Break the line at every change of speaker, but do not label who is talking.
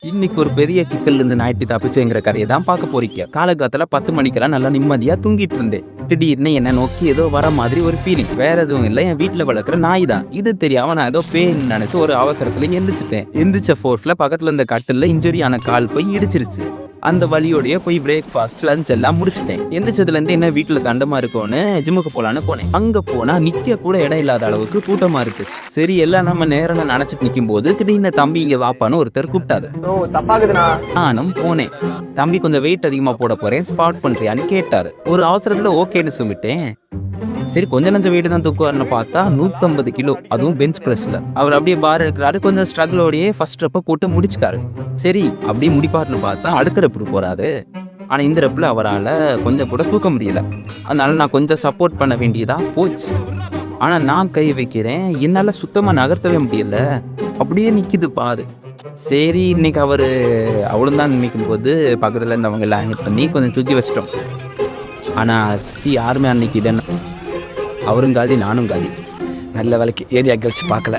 இன்னைக்கு ஒரு பெரிய கிக்கல்ல இருந்து நான் எப்படி தப்பிச்சேங்கிற கதையை தான் பார்க்க போறீங்க. காலகாலத்துல 10 மணிக்கெல்லாம் நல்லா நிம்மதியா தூங்கிட்டு இருந்தேன். திடீர்னு என்ன நோக்கி ஏதோ வர மாதிரி ஒரு ஃபீலிங். வேற எதுவும் இல்லை, என் வீட்டுல வளர்க்குற நாய் தான். இது தெரியாம நான் ஏதோ பேன்னு நினைச்சு ஒரு அவசரத்துல எந்திரிச்சிட்டேன். எந்திரிச்ச ஃபோர்ஸ்ல பக்கத்துல இருந்த கட்டில இன்ஜுரி ஆன கால் போய் இடிச்சிருச்சு. அந்த வழியோடய போய் பிரேக்ஃபாஸ்ட் லஞ்ச் எல்லாம் முடிச்சிட்டேன். எந்திரிச்சதுலேருந்து என்ன வீட்டில் தண்டமா இருக்கும்னு ஜிம்முக்கு போகலான்னு போனேன். அங்கே போனால் நிற்க கூட இடம் இல்லாத அளவுக்கு கூட்டமாக இருக்கு. சரி எல்லாம் நம்ம நேரம் நினச்சிட்டு நிற்கும் போது திடீர்னு தம்பி இங்கே வாப்பான்னு ஒருத்தர் கூப்பிட்டாரு. நானும் போனேன். தம்பி கொஞ்சம் வெயிட் அதிகமாக போட போறேன், ஸ்பாட் பண்ணுறியான்னு கேட்டாரு. ஒரு அவசரத்தில் ஓகேன்னு சொல்லிட்டேன். சரி கொஞ்சம் நஞ்ச வெயிட் தான் தூக்குவார்னு பார்த்தா 150 கிலோ, அதுவும் பெஞ்ச் ப்ரெஸ்ல. அவர் அப்படியே பார் எடுக்கிறாரு. கொஞ்சம் ஸ்ட்ரகிளோடையே ஃபர்ஸ்ட் ரெப்பை போட்டு முடிச்சுக்காரு. சரி அப்படியே முடிப்பாருன்னு பார்த்தா அடுத்த ரெப்பு போறாரு. ஆனால் இந்த ரெப்பில் அவரால் கொஞ்சம் கூட தூக்க முடியல. அதனால நான் கொஞ்சம் சப்போர்ட் பண்ண வேண்டியதா போச்சு. ஆனால் நான் கை வைக்கிறேன், என்னால் சுத்தமாக நகர்த்தவே முடியல. அப்படியே நிற்கிது பாரு. சரி இன்னைக்கு அவர் அவ்வளோதான் நினைக்கும் போது பக்கத்தில் இருந்தவங்க எல்லாம் ஹெல்ப் பண்ணி கொஞ்சம் சுற்றி வச்சிட்டோம். ஆனால் சுற்றி யாருமே அன்னைக்கு இல்லைன்னா அவரும் காலி நானும் காலி. நல்ல வேலைக்கு ஏரியா கேர்ள்ஸ் பார்க்கல.